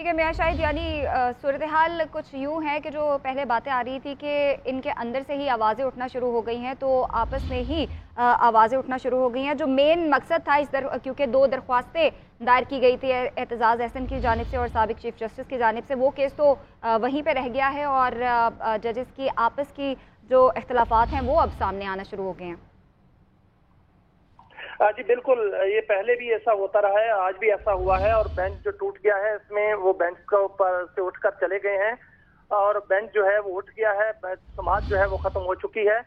ठीक है मियां शाहिद, यानी सूरत हाल कुछ यूँ है कि जो पहले बातें आ रही थी कि इनके अंदर से ही आवाज़ें उठना शुरू हो गई हैं, तो आपस में ही आवाज़ें उठना शुरू हो गई हैं। जो मेन मकसद था क्योंकि 2 दरख्वास्तें दायर की गई थी एतजाज़ अहसन की जानिब से और साबिक चीफ जस्टिस की जानिब से, वो केस तो वहीं पर रह गया है और जजेस की आपस की जो इख्तलाफात हैं वो अब सामने आना शुरू हो गए हैं। जी बिल्कुल, ये पहले भी ऐसा होता रहा है, आज भी ऐसा हुआ है। और बेंच जो टूट गया है इसमें वो बेंच के ऊपर से उठकर चले गए हैं और बेंच जो है वो उठ गया है, समाज जो है वो खत्म हो चुकी है।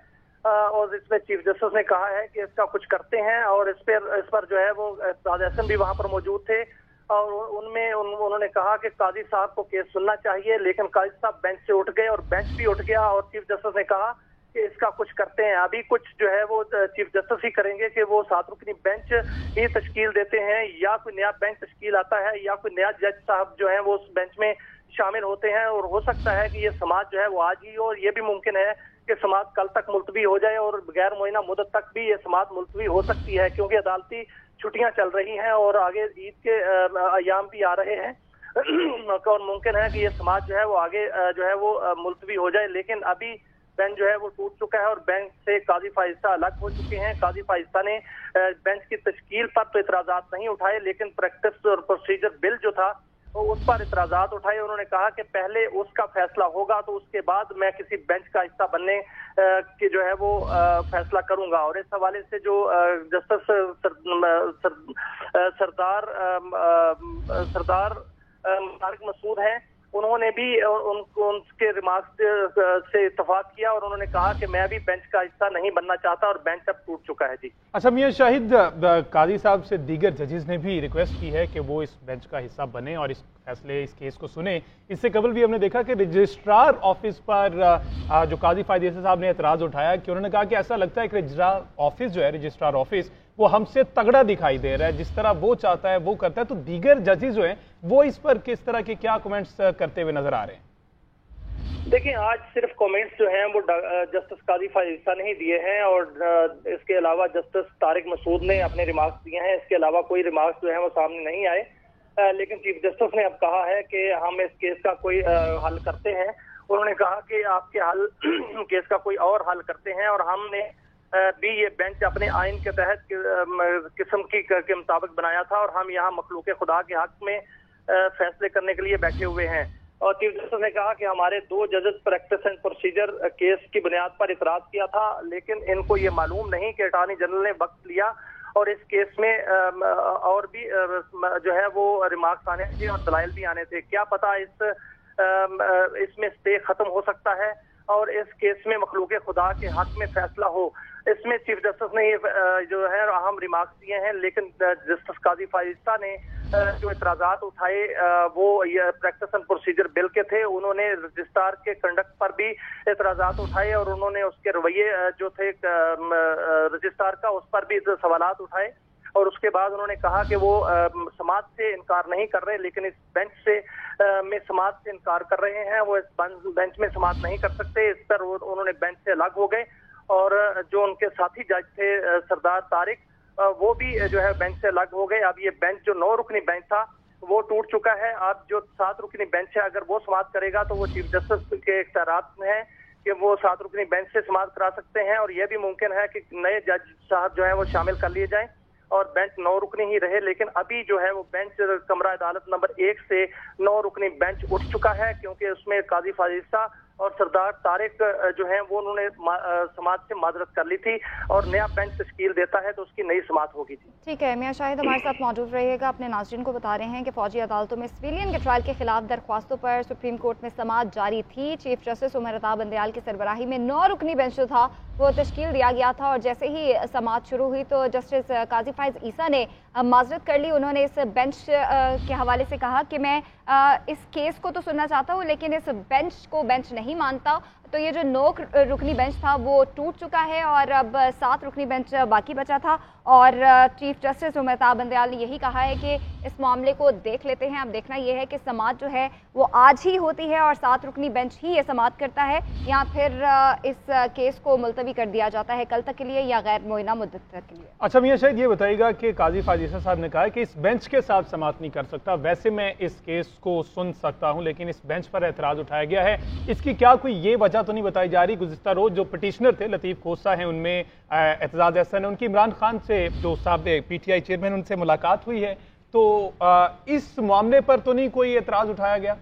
और इसमें चीफ जस्टिस ने कहा है कि इसका कुछ करते हैं और इस पर जो है वो एतजाज़ भी वहां पर मौजूद थे और उन्होंने कहा कि काजी साहब को केस सुनना चाहिए, लेकिन काजी साहब बेंच से उठ गए और बेंच भी उठ गया और चीफ जस्टिस ने कहा कि इसका कुछ करते हैं। अभी कुछ जो है वो चीफ जस्टिस ही करेंगे कि वो 7 रुकनी बेंच ही तश्कील देते हैं या कोई नया बेंच तश्कील आता है या कोई नया जज साहब जो है वो उस बेंच में शामिल होते हैं। और हो सकता है कि ये समाज जो है वो आज ही हो, और ये भी मुमकिन है कि समाज कल तक मुलतवी हो जाए और गैर मुअय्यना मुद्दत तक भी ये समाज मुलतवी हो सकती है, क्योंकि अदालती छुट्टियां चल रही हैं और आगे ईद के अयाम भी आ रहे हैं और मुमकिन है कि ये समाज जो है वो आगे जो है वो मुलतवी हो जाए। लेकिन अभी बेंच जो है वो टूट चुका है और बेंच से काजी फाइस्ता अलग हो चुके हैं। काजी फाइस्ता ने बेंच की तश्कील पर तो इतराजात नहीं उठाए, लेकिन प्रैक्टिस और प्रोसीजर बिल जो था वो उस पर इतराजात उठाए। उन्होंने कहा कि पहले उसका फैसला होगा तो उसके बाद मैं किसी बेंच का हिस्सा बनने की जो है वो फैसला करूंगा। और इस हवाले से जो जस्टिस सरदार तारिक मसूद हैं, उन्होंने भी उनके रिमार्क्स से इत्तफाक किया और उन्होंने कहा कि मैं भी बेंच का हिस्सा नहीं बनना चाहता और बेंच अब टूट चुका है। जी अच्छा मियां शाहिद, काजी साहब से दीगर जजेस ने भी रिक्वेस्ट की है कि वो इस बेंच का हिस्सा बने और इस केस को सुने। इससे कबल भी हमने देखा कि रजिस्ट्रार ऑफिस पर जो काजी फायद साहब ने एतराज उठाया कि उन्होंने कहा कि ऐसा लगता है कि रजिस्ट्रार ऑफिस जो है रजिस्ट्रार ऑफिस वो हमसे तगड़ा दिखाई दे रहा है, जिस तरह वो चाहता है वो करता है। तो दीगर जजेस जो हैं वो इस पर किस तरह के क्या कमेंट्स करते हुए नजर आ रहे हैं? देखिए, आज सिर्फ कमेंट्स जो हैं वो जस्टिस काजी फाइस्ता ने ही दिए हैं और इसके अलावा जस्टिस तारिक मसूद ने अपने रिमार्क्स दिए हैं। इसके अलावा कोई रिमार्क्स जो है वो सामने नहीं आए। लेकिन चीफ जस्टिस ने अब कहा है कि हम इस केस का कोई हल करते हैं। उन्होंने कहा कि आपके हल केस का कोई और हल करते हैं और हमने भी ये बेंच अपने आइन के तहत किस्म के मुताबिक बनाया था और हम यहाँ मखलूक खुदा के हक में फैसले करने के लिए बैठे हुए हैं। और चीफ जस्टिस ने कहा कि हमारे 2 जजेस प्रैक्टिस एंड प्रोसीजर केस की बुनियाद पर इतराज किया था, लेकिन इनको ये मालूम नहीं कि अटॉर्नी जनरल ने वक्त लिया और इस केस में और भी जो है वो रिमार्क्स आने थे और दलाइल भी आने थे। क्या पता इसमें स्टे खत्म हो सकता है और इस केस में मखलूक खुदा के हक में फैसला हो। इसमें चीफ जस्टिस ने ये जो है अहम रिमार्क्स दिए हैं, लेकिन जस्टिस काजी फाइस्ता ने जो इतराजात उठाए वो ये प्रैक्टिस एंड प्रोसीजर बिल के थे। उन्होंने रजिस्ट्रार के कंडक्ट पर भी इतराजात उठाए और उन्होंने उसके रवैये जो थे रजिस्ट्रार का उस पर भी सवालात उठाए। और उसके बाद उन्होंने कहा कि वो समाज से इनकार नहीं कर रहे, लेकिन इस बेंच से में समाज से इनकार कर रहे हैं। वो इस बेंच में समाज नहीं कर सकते। इस पर उन्होंने बेंच से अलग हो गए और जो उनके साथी जज थे सरदार तारिक, वो भी जो है बेंच से अलग हो गए। अब ये बेंच जो 9 रुकनी बेंच था वो टूट चुका है। अब जो 7 रुकनी बेंच है, अगर वो समाप्त करेगा तो वो चीफ जस्टिस के इख्तियारात में है कि वो 7 रुकनी बेंच से समाप्त करा सकते हैं। और यह भी मुमकिन है कि नए जज साहब जो है वो शामिल कर लिए जाएं और बेंच 9 रुकनी ही रहे। लेकिन अभी जो है वो बेंच कमरा अदालत नंबर 1 से 9 रुकनी बेंच उठ चुका है, क्योंकि उसमें काजी फाजिस्ता और सरदार तारिक जो है वो उन्होंने समाज से माजरत कर ली थी और नया बेंच तश्कील देता है तो उसकी नई समात होगी। जी ठीक है, मियां शाहिद हमारे साथ मौजूद रहिएगा। अपने नाज़रीन को बता रहे हैं कि फौजी अदालतों में सिविलियन के ट्रायल के खिलाफ दरख्वास्तों पर सुप्रीम कोर्ट में समाअत जारी थी। चीफ जस्टिस उमर अता बंदयाल की सरबराही में 9 रुकनी बेंच जो था वो तश्कील दिया गया था और जैसे ही समाअत शुरू हुई तो जस्टिस काजी फाइज ईसा ने माजरत कर ली। उन्होंने इस बेंच के हवाले से कहा कि मैं इस केस को तो सुनना चाहता हूँ, लेकिन इस बेंच को बेंच नहीं मानता। तो ये जो 9 रुकनी बेंच था वो टूट चुका है और अब 7 रुकनी बेंच बाकी बचा था। और चीफ जस्टिस मेहताब बंदयाल ने यही कहा है कि इस मामले को देख लेते हैं। अब देखना ये है कि समाअत जो है वो आज ही होती है और 7 रुकनी बेंच ही ये समाअत करता है, या फिर इस केस को मुलतवी कर दिया जाता है कल तक के लिए या गैर मुअय्यना मुद्दत तक के लिए। अच्छा मियां, शायद ये बताइएगा कि काजी फाजिसा साहब ने कहा है कि इस बेंच के साथ समाअत नहीं कर सकता। वैसे मैं इस केस को सुन सकता हूं, लेकिन इस बेंच पर एतराज उठाया गया है। इसकी क्या कोई ये वजह तो नहीं बताई जा रही? गुज़िश्ता रोज जो पिटिशनर थे लतीफ़ खोसा हैं, उनमें एतजाज अहसन, उनकी इमरान खान से जो साहब PTI चेयरमैन, उनसे मुलाकात हुई है, तो इस मामले पर तो नहीं कोई एतराज उठाया गया?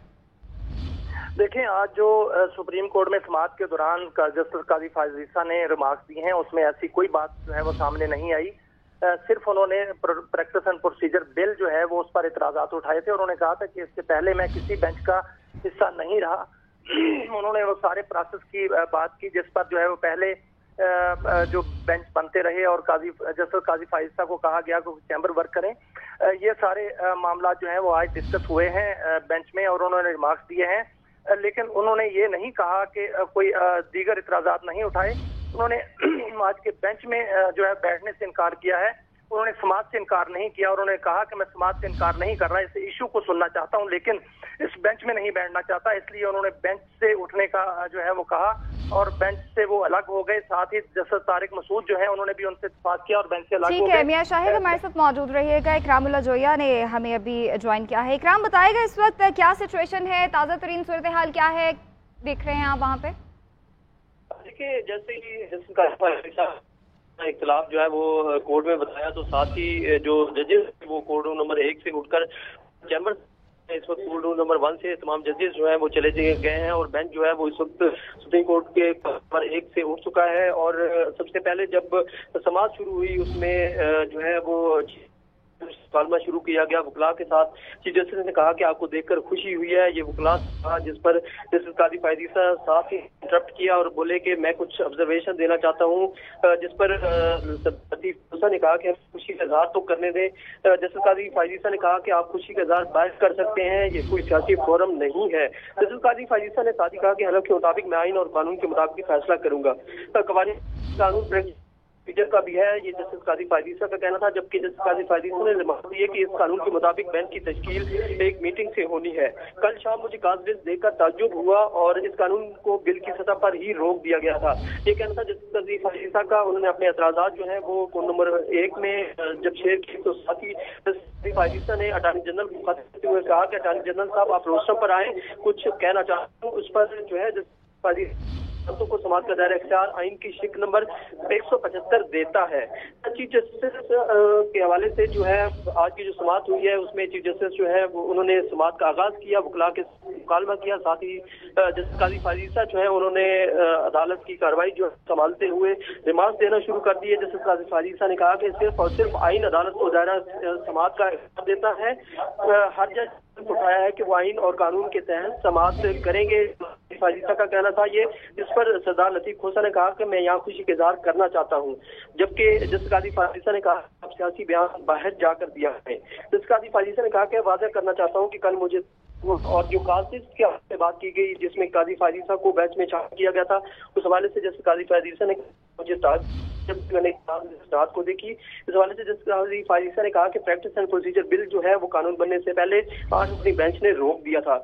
देखें, आज जो सुप्रीम कोर्ट में समाअत के दौरान जस्टिस काजी फाजिसा ने रिमार्क्स दिए हैं उसमें ऐसी कोई बात जो है वो सामने नहीं आई। सिर्फ उन्होंने प्रैक्टिस एंड प्रोसीजर बिल जो है वो उस पर इतराजात उठाए थे। उन्होंने कहा था कि इससे पहले मैं किसी बेंच का हिस्सा नहीं रहा। उन्होंने वो सारे प्रोसेस की बात की जिस पर जो है वो पहले जो बेंच बनते रहे और जस्टिस काजी फाजिसा को कहा गया कि चैम्बर वर्क करें। ये सारे मामला जो है वो आज डिस्कस हुए हैं बेंच में और उन्होंने रिमार्क्स दिए हैं, लेकिन उन्होंने ये नहीं कहा कि कोई दीगर इतराजात नहीं उठाए। उन्होंने आज के बेंच में जो है बैठने से इनकार किया है। उन्होंने समाअत से इनकार नहीं किया और उन्होंने कहा कि मैं समाअत से इनकार नहीं कर रहा, इस इशू को सुनना चाहता हूं लेकिन इस बेंच में नहीं बैठना चाहता। इसलिए उन्होंने बेंच से उठने का जो है वो कहा और बेंच से वो अलग हो गए। साथ ही जस्टिस तारिक मसूद जो है उन्होंने भी उनसे इत्तेफाक किया और बेंच से अलग हो गए। ठीक है, मियां शाहिद हमारे साथ मौजूद रहिएगा। इकरामुल्लाह जोया ने हमें अभी ज्वाइन किया है। इकराम, बताएगा इस वक्त क्या सिचुएशन है, ताज़ा तरीन सूरत हाल क्या है, देख रहे हैं आप वहाँ पे? देखिए, जैसे ही इख्तिलाफ जो है वो कोर्ट में बताया, तो साथ ही जो जजेस वो कोर्ट रूम नंबर 1 से उठकर चैम्बर इस वक्त कोर्ट रूम नंबर 1 से तमाम जजेस जो है वो चले गए हैं और बेंच जो है वो इस वक्त सुप्रीम कोर्ट के नंबर 1 से उठ चुका है। और सबसे पहले जब समाअत शुरू हुई उसमें जो है वो मुकालमा शुरू किया गया वकला के साथ। चीफ जस्टिस ने कहा कि आपको देखकर खुशी हुई है, ये वकला था, जिस पर जस्टिस काजी फाजिसा साथ ही इंटरप्ट किया और बोले कि मैं कुछ ऑब्जर्वेशन देना चाहता हूं, जिस पर लतीफ़ खोसा ने कहा कि हम खुशी का इजहार तो करने दें। जस्टिस काजी फाजिसा ने कहा कि आप खुशी का इजहार बाहर कर सकते हैं, ये कोई सियासी फोरम नहीं है। जस्टिस काजी फाजिसा ने साथ ही कहा कि हलफ के मुताबिक मैं आइन और कानून के मुताबिक फैसला करूंगा। कानून फीचर का भी है, ये जस्टिस काजी फाजिसा का कहना था। जबकि जस्टिस काजी फाजिसा ने रिमार्क दिए कि इस कानून के मुताबिक बेंच की तश्कील एक मीटिंग से होनी है। कल शाम मुझे कागज देखकर ताज्जुब हुआ और इस कानून को बिल की सतह पर ही रोक दिया गया था, ये कहना था जस्टिस काजी फाजिसा का। उन्होंने अपने एतराजात जो है वो कोर्ट नंबर 1 में जब शेयर किए तो साथ ही जस्टिस फाजिसा ने अटॉर्नी जनरल को खत देते हुए कहा कि अटॉर्नी जनरल साहब आप रोस्टर पर आए, कुछ कहना चाहता हूँ। उस पर जो है जस्टिस फाजिसा को समाअत का दायरा इख्तियार आइन की शिक नंबर 175 देता है। चीफ जस्टिस के हवाले से जो है आज की जो समाअत हुई है उसमें चीफ जस्टिस जो है उन्होंने समाअत का आगाज किया, वकला के मुकालमा किया। साथ ही जस्टिस काजी फाजिसा जो है उन्होंने अदालत की कार्रवाई जो संभालते हुए रिमार्क्स देना शुरू कर दिए। जस्टिस काजी फाजिसा ने कहा कि सिर्फ और सिर्फ आइन अदालत को दायरा समाअत का इख्तियार देता है। हर जज उठाया है कि वो आइन और कानून के तहत समाअत करेंगे। फाजिसा का कहना था ये, जिस पर सरदार लतीफ़ खोसा ने कहा कि मैं यहाँ खुशी का इजहार करना चाहता हूँ। जबकि जस्टिस काजी फाजिसा ने कहा आप सियासी बयान बाहर जाकर दिया है। जस्टिस काजी फाजिसा ने कहा कि वाज़ेह करना चाहता हूँ कि कल मुझे और जो कासिस के हवाले से बात की गई जिसमें काजी फाजिसा को बेंच में शामिल किया गया था, उस हवाले से जस्टिस काजी फाजिसा ने मुझे जब मैंने रात को देखी, इस हवाले से जस्टिस काजी फाजिसा ने कहा कि प्रैक्टिस एंड प्रोसीजर बिल जो है वो कानून बनने से पहले आज अपनी बेंच ने रोक दिया था।